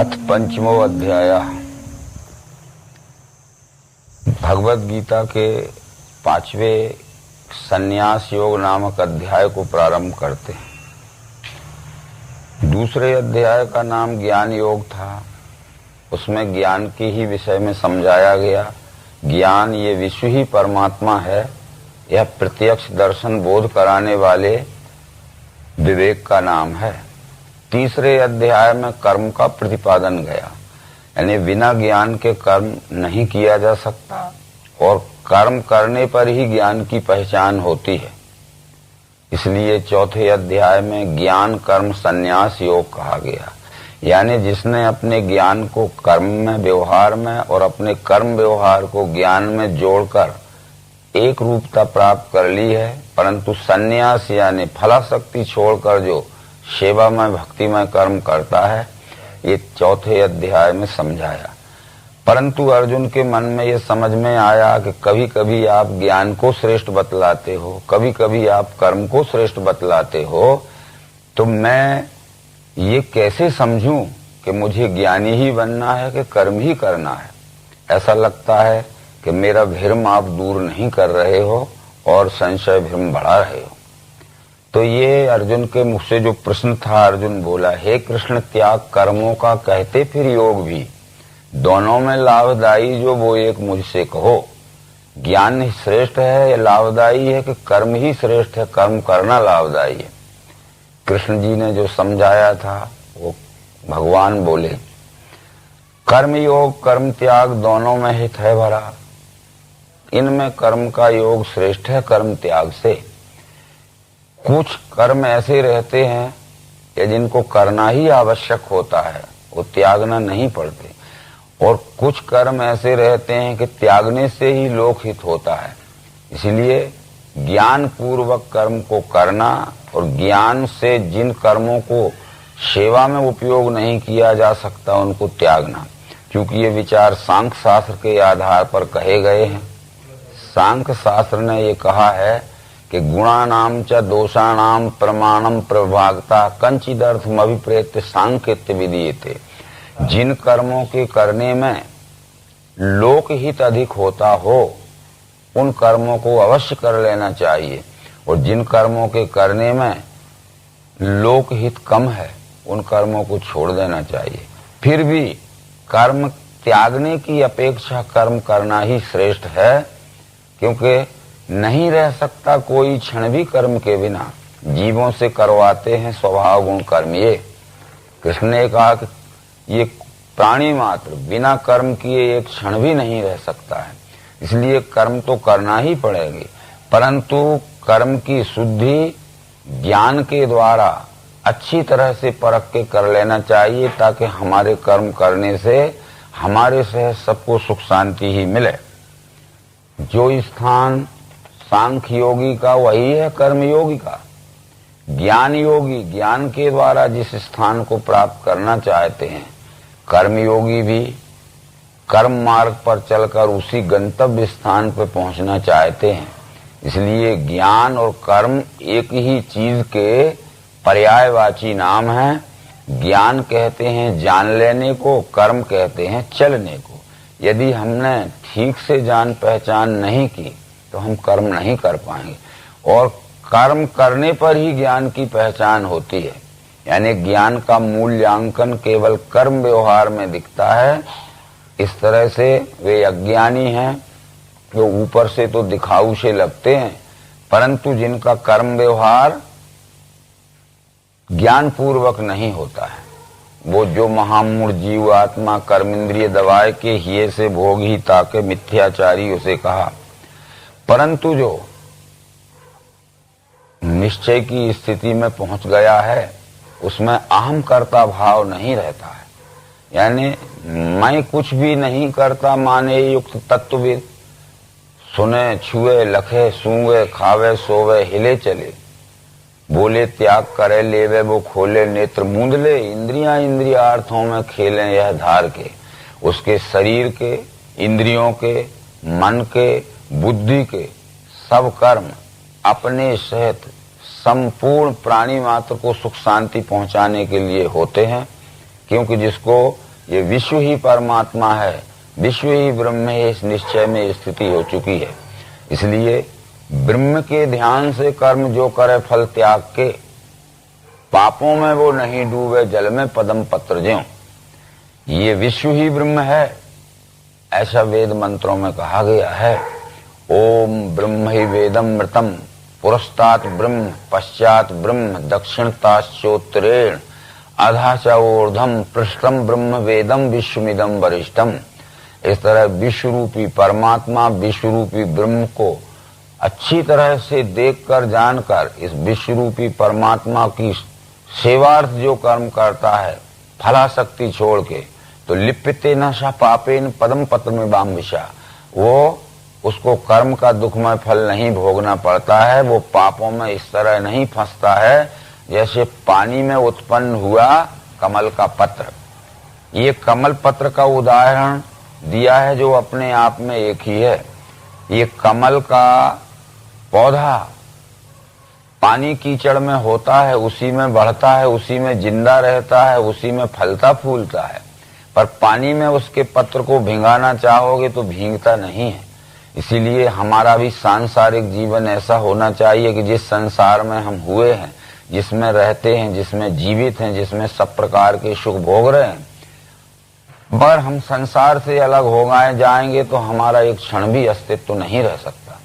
अथ पंचमो अध्याय। भगवद गीता के 5वें संन्यास योग नामक अध्याय को प्रारंभ करते हैं। दूसरे अध्याय का नाम ज्ञान योग था। उसमें ज्ञान के ही विषय में समझाया गया। ज्ञान ये विश्व ही परमात्मा है, यह प्रत्यक्ष दर्शन बोध कराने वाले विवेक का नाम है। तीसरे अध्याय में कर्म का प्रतिपादन गया, यानी बिना ज्ञान के कर्म नहीं किया जा सकता और कर्म करने पर ही ज्ञान की पहचान होती है। इसलिए चौथे अध्याय में ज्ञान कर्म संन्यास योग कहा गया, यानी जिसने अपने ज्ञान को कर्म में व्यवहार में और अपने कर्म व्यवहार को ज्ञान में जोड़कर एक रूपता प्राप्त कर ली है, परंतु संन्यास यानी फलाशक्ति छोड़कर जो सेवा में भक्ति में कर्म करता है, ये चौथे अध्याय में समझाया। परंतु अर्जुन के मन में ये समझ में आया कि कभी कभी आप ज्ञान को श्रेष्ठ बतलाते हो, कभी कभी आप कर्म को श्रेष्ठ बतलाते हो, तो मैं ये कैसे समझूं कि मुझे ज्ञानी ही बनना है कि कर्म ही करना है। ऐसा लगता है कि मेरा भ्रम आप दूर नहीं कर रहे हो और संशय भ्रम बढ़ा रहे हो। तो ये अर्जुन के मुख से जो प्रश्न था, अर्जुन बोला, हे कृष्ण, त्याग कर्मों का कहते फिर योग भी, दोनों में लाभदायी जो वो एक मुझसे कहो। ज्ञान ही श्रेष्ठ है या लाभदायी है कि कर्म ही श्रेष्ठ है, कर्म करना लाभदायी है। कृष्ण जी ने जो समझाया था वो भगवान बोले, कर्म योग कर्म त्याग दोनों में हित है भरा। इनमें कर्म का योग श्रेष्ठ है कर्म त्याग से। कुछ कर्म ऐसे रहते हैं कि जिनको करना ही आवश्यक होता है, वो त्यागना नहीं पड़ते, और कुछ कर्म ऐसे रहते हैं कि त्यागने से ही लोकहित होता है। इसलिए ज्ञान पूर्वक कर्म को करना और ज्ञान से जिन कर्मों को सेवा में उपयोग नहीं किया जा सकता उनको त्यागना, क्योंकि ये विचार सांख्य शास्त्र के आधार पर कहे गए हैं। सांख्य शास्त्र ने ये कहा है कि गुणानाम च दोषाणाम प्रमाणम प्रभागता कंचिदर्थम अभिप्रेत्य सांख्यत्य विधीयते। जिन कर्मों के करने में लोकहित अधिक होता हो उन कर्मों को अवश्य कर लेना चाहिए, और जिन कर्मों के करने में लोकहित कम है उन कर्मों को छोड़ देना चाहिए। फिर भी कर्म त्यागने की अपेक्षा कर्म करना ही श्रेष्ठ है, क्योंकि नहीं रह सकता कोई क्षण भी कर्म के बिना। जीवों से करवाते हैं स्वभाव गुण कर्म। ये कृष्ण ने कहा कि ये प्राणी मात्र बिना कर्म किए एक क्षण भी नहीं रह सकता है, इसलिए कर्म तो करना ही पड़ेगी, परंतु कर्म की शुद्धि ज्ञान के द्वारा अच्छी तरह से परख के कर लेना चाहिए, ताकि हमारे कर्म करने से हमारे से सबको सुख शांति ही मिले। जो स्थान सांख्य योगी का वही है कर्म योगी का। ज्ञान योगी ज्ञान के द्वारा जिस स्थान को प्राप्त करना चाहते हैं, कर्म योगी भी कर्म मार्ग पर चलकर उसी गंतव्य स्थान पर पहुंचना चाहते हैं। इसलिए ज्ञान और कर्म एक ही चीज के पर्यायवाची नाम है। ज्ञान कहते हैं जान लेने को, कर्म कहते हैं चलने को। यदि हमने ठीक से जान पहचान नहीं की तो हम कर्म नहीं कर पाएंगे, और कर्म करने पर ही ज्ञान की पहचान होती है। यानी ज्ञान का मूल्यांकन केवल कर्म व्यवहार में दिखता है। इस तरह से वे अज्ञानी हैं जो ऊपर से तो दिखाऊ से लगते हैं, परंतु जिनका कर्म व्यवहार ज्ञान पूर्वक नहीं होता है, वो जो महामूढ़ जीव आत्मा कर्मेंद्रिय दबाए के हिये से भोग ही ताके मिथ्याचारी उसे कहा। परंतु जो निश्चय की स्थिति में पहुंच गया है उसमें अहम कर्ता भाव नहीं रहता है, यानी मैं कुछ भी नहीं करता माने युक्त तत्वविद। सुने छुए लखे सूंगे खावे सोवे हिले चले, बोले त्याग करे लेवे वो खोले नेत्र मूंद ले, इंद्रियां इंद्रियार्थों में खेले यह धार के। उसके शरीर के, इंद्रियों के, मन के, बुद्धि के सब कर्म अपने सहित संपूर्ण प्राणी मात्र को सुख शांति पहुंचाने के लिए होते हैं, क्योंकि जिसको ये विश्व ही परमात्मा है, विश्व ही ब्रह्म है, इस निश्चय में स्थिति हो चुकी है। इसलिए ब्रह्म के ध्यान से कर्म जो करे फल त्याग के, पापों में वो नहीं डूबे जल में पदम पत्र ज्यों। ये विश्व ही ब्रह्म है, ऐसा वेद मंत्रों में कहा गया है। ओम ब्रह्म ही वेदम मृतम, पुरस्तात् ब्रह्म पश्चात ब्रह्म दक्षिणताश्चोत्तरेण अधा च ऊर्ध्वम पृष्ठम ब्रह्म वेदम विश्वमिदम वरिष्ठम। इस तरह विश्व रूपी परमात्मा, विश्व रूपी ब्रह्म को अच्छी तरह से देखकर जानकर इस विश्व रूपी परमात्मा की सेवार्थ जो कर्म करता है फलाशक्ति छोड़ के, तो लिप्यते न सा पापेन पदम पत्र में बाम विषा, वो उसको कर्म का दुखमय फल नहीं भोगना पड़ता है। वो पापों में इस तरह नहीं फंसता है जैसे पानी में उत्पन्न हुआ कमल का पत्र। ये कमल पत्र का उदाहरण दिया है जो अपने आप में एक ही है। ये कमल का पौधा पानी कीचड़ में होता है, उसी में बढ़ता है, उसी में जिंदा रहता है, उसी में फलता फूलता है, पर पानी में उसके पत्र को भिंगाना चाहोगे तो भींगता नहीं है। इसीलिए हमारा भी सांसारिक जीवन ऐसा होना चाहिए कि जिस संसार में हम हुए हैं, जिसमें रहते हैं, जिसमें जीवित हैं, जिसमें सब प्रकार के सुख भोग रहे हैं, पर हम संसार से अलग हो गए जाएंगे तो हमारा एक क्षण भी अस्तित्व नहीं रह सकता।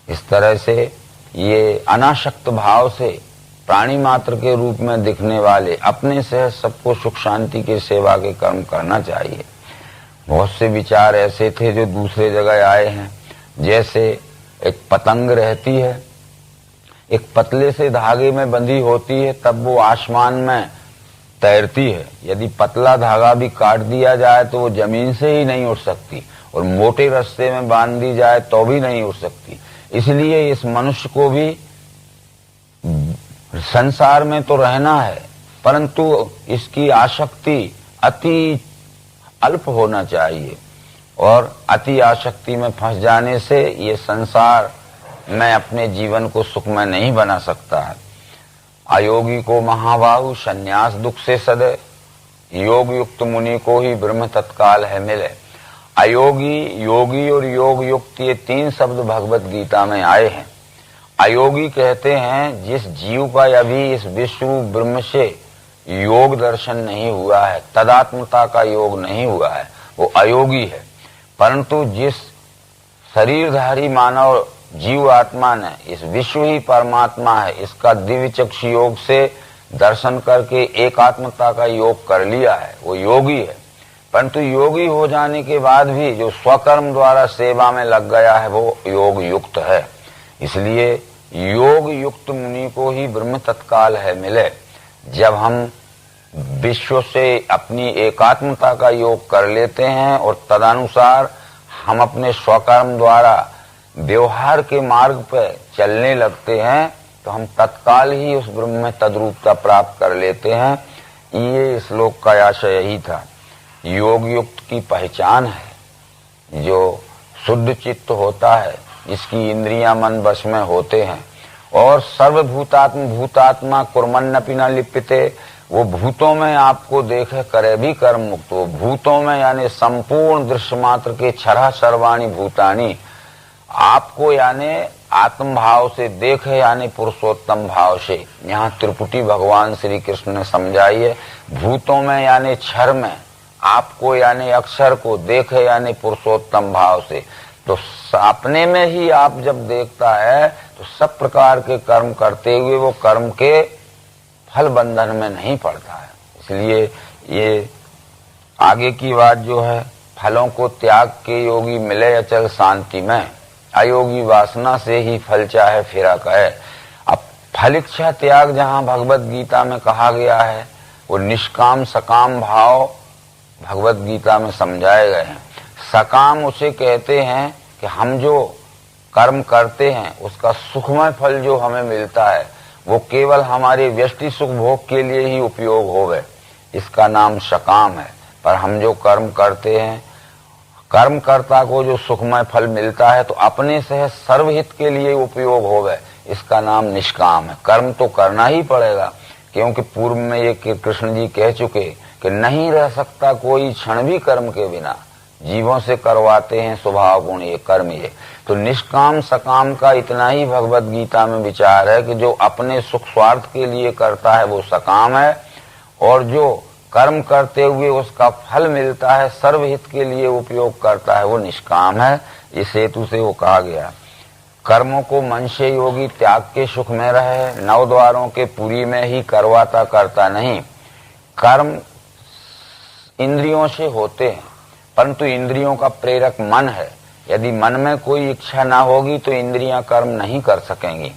इस तरह से ये अनासक्त भाव से प्राणी मात्र के रूप में दिखने वाले अपने से सबको सुख शांति के सेवा के कर्म करना चाहिए। बहुत से विचार ऐसे थे जो दूसरे जगह आए हैं। जैसे एक पतंग रहती है, एक पतले से धागे में बंधी होती है, तब वो आसमान में तैरती है। यदि पतला धागा भी काट दिया जाए तो वो जमीन से ही नहीं उठ सकती, और मोटे रस्ते में बांध दी जाए तो भी नहीं उठ सकती। इसलिए इस मनुष्य को भी संसार में तो रहना है, परंतु इसकी आसक्ति अति अल्प होना चाहिए, और अति आसक्ति में फंस जाने से ये संसार में अपने जीवन को सुखमय नहीं बना सकता है। अयोगी को महाबाहु संन्यास दुख से सदे, योग युक्त मुनि को ही ब्रह्म तत्काल है मिले। अयोगी, योगी और योग युक्त, ये तीन शब्द भगवत गीता में आए हैं। अयोगी कहते हैं जिस जीव का अभी इस विश्व ब्रह्म से योग दर्शन नहीं हुआ है, तदात्मता का योग नहीं हुआ है, वो अयोगी है। परंतु जिस शरीरधारी मानव जीव आत्मा ने इस विश्व ही परमात्मा है, इसका दिव्य चक्षु योग से दर्शन करके एकात्मता का योग कर लिया है, वो योगी है। परंतु योगी हो जाने के बाद भी जो स्वकर्म द्वारा सेवा में लग गया है वो योग युक्त है। इसलिए योग युक्त मुनि को ही ब्रह्म तत्काल है मिले। जब हम विश्व से अपनी एकात्मता का योग कर लेते हैं और तदनुसार हम अपने स्वकर्म द्वारा व्यवहार के मार्ग पर चलने लगते हैं तो हम तत्काल ही उस ब्रह्म में तद्रूपता प्राप्त कर लेते हैं। ये श्लोक का आशय यही था। योग युक्त की पहचान है जो शुद्ध चित्त होता है, जिसकी इंद्रियां मन वश में होते हैं, और सर्वभूतात्मा कुर्मन्नपि न लिप्यते, वो भूतों में आपको देखे करे भी कर्म मुक्त हो। भूतों में यानी संपूर्ण दृश्य मात्र के छरा सर्वाणी भूतानी आपको यानी आत्म भाव से देखे, यानी पुरुषोत्तम भाव से। यहाँ त्रिपुटी भगवान श्री कृष्ण ने समझाई है। भूतों में यानी क्षर में आपको यानी अक्षर को देखे, यानी पुरुषोत्तम भाव से। तो अपने में ही आप जब देखता है तो सब प्रकार के कर्म करते हुए वो कर्म के फल बंधन में नहीं पड़ता है। इसलिए ये आगे की बात जो है, फलों को त्याग के योगी मिले अचल शांति में, अयोगी वासना से ही फल चाहे फिरा कहे। अब फल इच्छा त्याग जहाँ भगवत गीता में कहा गया है, वो निष्काम सकाम भाव भगवत गीता में समझाए गए हैं। सकाम उसे कहते हैं कि हम जो कर्म करते हैं उसका सुखमय फल जो हमें मिलता है वो केवल हमारे व्यष्टि सुख भोग के लिए ही उपयोग होवे, इसका नाम सकाम है। पर हम जो कर्म करते हैं, कर्मकर्ता को जो सुखमय फल मिलता है तो अपने से सर्वहित के लिए उपयोग होवे, इसका नाम निष्काम है। कर्म तो करना ही पड़ेगा, क्योंकि पूर्व में ये कृष्ण जी कह चुके कि नहीं रह सकता कोई क्षण भी कर्म के बिना, जीवों से करवाते हैं स्वभाव गुण ये कर्म ये। तो निष्काम सकाम का इतना ही भगवत गीता में विचार है कि जो अपने सुख स्वार्थ के लिए करता है वो सकाम है, और जो कर्म करते हुए उसका फल मिलता है, सर्वहित के लिए उपयोग करता है, वो निष्काम है। इस हेतु से वो कहा गया, कर्मों को मन से योगी त्याग के सुख में रहे, नौ द्वारों के पुरी में ही करवाता करता नहीं। कर्म इंद्रियों से होते हैं, परंतु इंद्रियों का प्रेरक मन है। यदि मन में कोई इच्छा ना होगी तो इंद्रियां कर्म नहीं कर सकेंगी।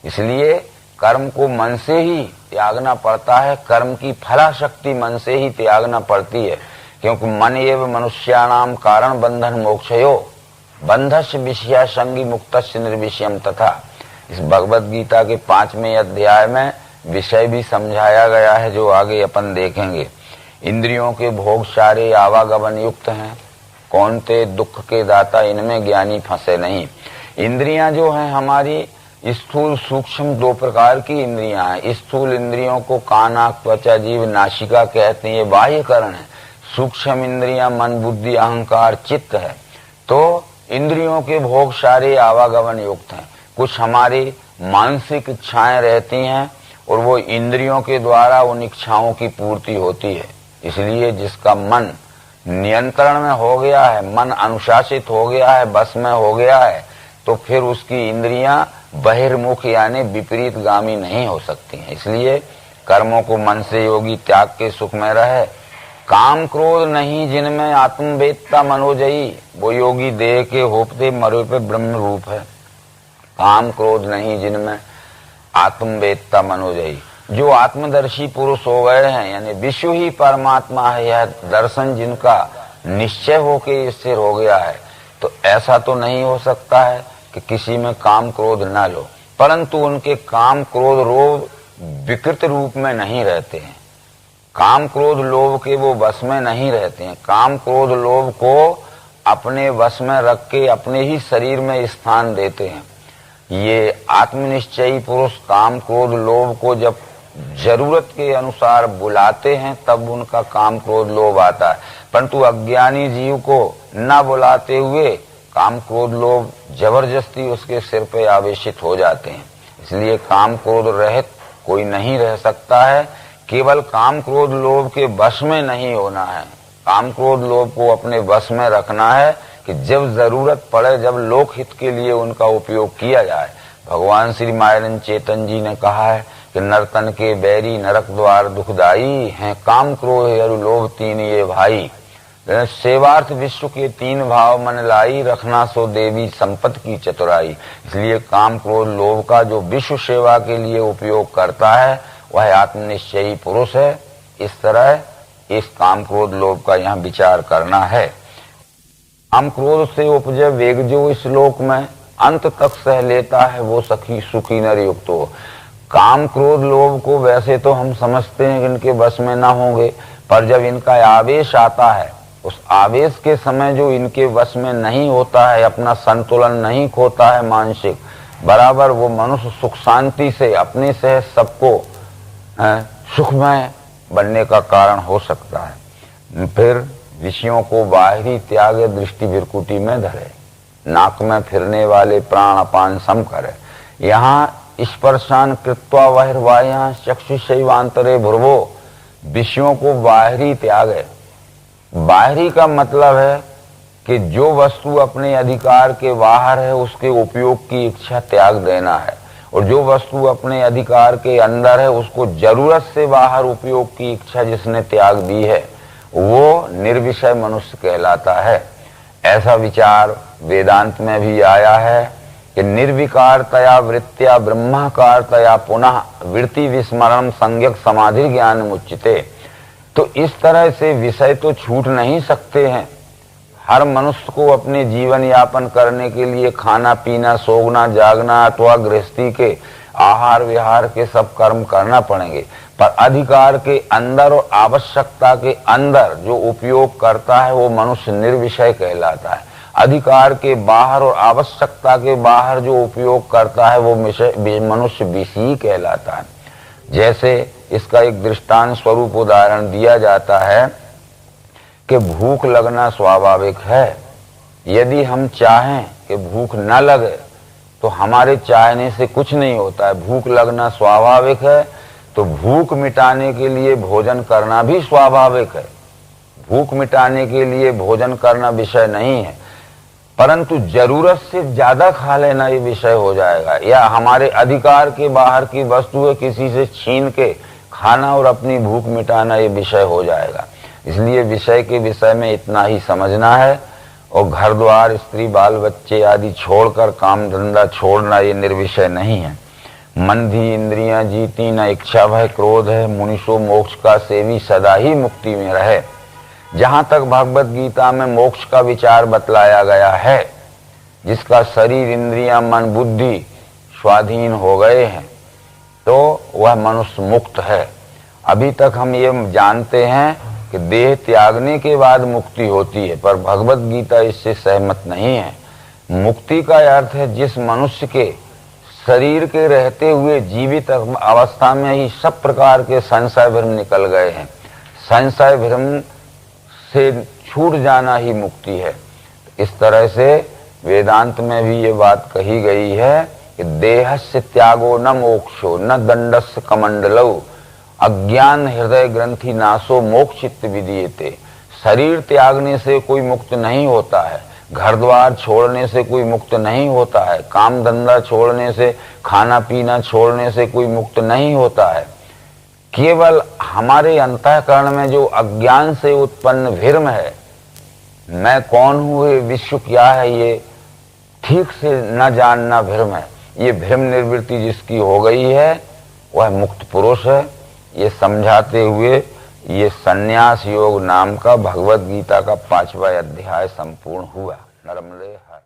इसलिए कर्म को मन से ही त्यागना पड़ता है, कर्म की फलाशक्ति मन से ही त्यागना पड़ती है, क्योंकि मन एव मनुष्याणाम कारण बंधन मोक्षयो बंधस्य विषया संगी मुक्तस्य निर्विषयम तथा। इस भगवत गीता के 5वें अध्याय में विषय भी समझाया गया है, जो आगे अपन देखेंगे। इंद्रियों के भोग सारे आवागमन युक्त हैं, कौनते दुख के दाता इनमें ज्ञानी फंसे नहीं। इंद्रियां जो हैं हमारी स्थूल सूक्ष्म दो प्रकार की इंद्रियां हैं। स्थूल इंद्रियों को कान आंख त्वचा जीभ नासिका कहते हैं, ये बाह्य करण है। सूक्ष्म इंद्रियां मन बुद्धि अहंकार चित्त है। तो इंद्रियों के भोग सारे आवागमन युक्त हैं। कुछ हमारी मानसिक इच्छाएं रहती हैं और वो इंद्रियों के द्वारा उन इच्छाओं की पूर्ति होती है। इसलिए जिसका मन नियंत्रण में हो गया है, मन अनुशासित हो गया है, बस में हो गया है, तो फिर उसकी इंद्रियां बहिर्मुख यानी विपरीत गामी नहीं हो सकती हैं। इसलिए कर्मों को मन से योगी त्याग के सुख में रहे। काम क्रोध नहीं जिनमें आत्मवेदता मनोजयी, वो योगी देह के होपते मरे पे ब्रह्म रूप है। काम क्रोध नहीं जिनमें आत्मवेदता मनोजयी, जो आत्मदर्शी पुरुष हो गए हैं, यानी विश्व ही परमात्मा है, यह दर्शन जिनका निश्चय होके स्थिर हो गया है, तो ऐसा तो नहीं हो सकता है कि किसी में काम क्रोध न लो, परंतु उनके काम क्रोध लोभ विकृत रूप में नहीं रहते हैं। काम क्रोध लोभ के वो वश में नहीं रहते हैं। काम क्रोध लोभ को अपने वश में रख के अपने ही शरीर में स्थान देते हैं। ये आत्मनिश्चयी पुरुष काम क्रोध लोभ को जब जरूरत के अनुसार बुलाते हैं तब उनका काम क्रोध लोभ आता है, परंतु अज्ञानी जीव को न बुलाते हुए काम क्रोध लोभ जबरदस्ती उसके सिर पे आवेशित हो जाते हैं। इसलिए काम क्रोध रहित कोई नहीं रह सकता है। केवल काम क्रोध लोभ के वश में नहीं होना है, काम क्रोध लोभ को अपने वश में रखना है कि जब जरूरत पड़े, जब लोक हित के लिए उनका उपयोग किया जाए। भगवान श्री मायरन चेतन जी ने कहा है कि नर्तन के बैरी नरक द्वार दुखदाई हैं, काम क्रोध अरु लोभ तीन ये भाई। सेवार्थ विश्व के तीन भाव मन लाई, रखना सो देवी संपत्ति की चतुराई। इसलिए काम क्रोध लोभ का जो विश्व सेवा के लिए उपयोग करता है वह आत्मनिश्चयी पुरुष है। इस तरह इस काम क्रोध लोभ का यहाँ विचार करना है। काम क्रोध से उपजे वेग जो इस लोक में अंत तक सह लेता है, वो सखी सुखी नर युक्त हो। काम क्रोध लोभ को वैसे तो हम समझते हैं कि इनके बस में ना होंगे, पर जब इनका आवेश आता है, उस आवेश के समय जो इनके वश में नहीं होता है, अपना संतुलन नहीं खोता है मानसिक, बराबर वो मनुष्य सुख शांति से अपने से सबको सुखमय बनने का कारण हो सकता है। फिर विषयों को बाहरी त्याग दृष्टि विरकुटी में धरे, नाक में फिरने वाले प्राण अपान सम करे। यहाँ स्पर्शान कृत्वा बहिर्वाह्य चक्षुषैवांतरे भुर्वो, विषयों को बाहरी त्याग है। बाहरी का मतलब है कि जो वस्तु अपने अधिकार के बाहर है उसके उपयोग की इच्छा त्याग देना है, और जो वस्तु अपने अधिकार के अंदर है उसको जरूरत से बाहर उपयोग की इच्छा जिसने त्याग दी है वो निर्विषय मनुष्य कहलाता है। ऐसा विचार वेदांत में भी आया है कि निर्विकारतया वृत्त्या ब्रह्माकारतया पुनः वृत्ति विस्मरण संज्ञक समाधि ज्ञान मुच्यते। तो इस तरह से विषय तो छूट नहीं सकते हैं। हर मनुष्य को अपने जीवन यापन करने के लिए खाना पीना सोना जागना अथवा गृहस्थी के आहार विहार के सब कर्म करना पड़ेंगे, पर अधिकार के अंदर और आवश्यकता के अंदर जो उपयोग करता है वो मनुष्य निर्विषय कहलाता है। अधिकार के बाहर और आवश्यकता के बाहर जो उपयोग करता है वो मनुष्य विषयी कहलाता है। जैसे इसका एक दृष्टांत स्वरूप उदाहरण दिया जाता है कि भूख लगना स्वाभाविक है। यदि हम चाहें कि भूख न लगे तो हमारे चाहने से कुछ नहीं होता है। भूख लगना स्वाभाविक है, तो भूख मिटाने के लिए भोजन करना भी स्वाभाविक है। भूख मिटाने के लिए भोजन करना विषय नहीं है, परंतु जरूरत से ज्यादा खा लेना ये विषय हो जाएगा, या हमारे अधिकार के बाहर की वस्तु है किसी से छीन के खाना और अपनी भूख मिटाना ये विषय हो जाएगा। इसलिए विषय के विषय में इतना ही समझना है, और घर द्वार स्त्री बाल बच्चे आदि छोड़कर काम धंधा छोड़ना ये निर्विषय नहीं है। मन धी इंद्रियां जीती, न इच्छा भय क्रोध है, मुनिषो मोक्ष का सेवी सदा ही मुक्ति में रहे। जहां तक भगवत गीता में मोक्ष का विचार बतलाया गया है, जिसका शरीर इंद्रियां मन बुद्धि स्वाधीन हो गए हैं, तो वह मनुष्य मुक्त है। अभी तक हम ये जानते हैं कि देह त्यागने के बाद मुक्ति होती है, पर भगवत गीता इससे सहमत नहीं है। मुक्ति का अर्थ है जिस मनुष्य के शरीर के रहते हुए जीवित अवस्था में ही सब प्रकार के संशय भ्रम निकल गए हैं। संशय भ्रम से छूट जाना ही मुक्ति है। इस तरह से वेदांत में भी ये बात कही गई है कि देहस्य त्यागो न मोक्षो न दंडस्य कमंडलो, अज्ञान हृदय ग्रंथि नाशो मोक्षित विधीयते। शरीर त्यागने से कोई मुक्त नहीं होता है, घर द्वार छोड़ने से कोई मुक्त नहीं होता है, काम धंधा छोड़ने से, खाना पीना छोड़ने से कोई मुक्त नहीं होता है। केवल हमारे अंतःकरण में जो अज्ञान से उत्पन्न भ्रम है, मैं कौन हूँ, ये विश्व क्या है, ये ठीक से न जानना भ्रम है। ये भ्रम निवृत्ति जिसकी हो गई है वह मुक्त पुरुष है। ये समझाते हुए ये संन्यास योग नाम का भगवत गीता का 5वां अध्याय संपूर्ण हुआ। नर्मदे हर।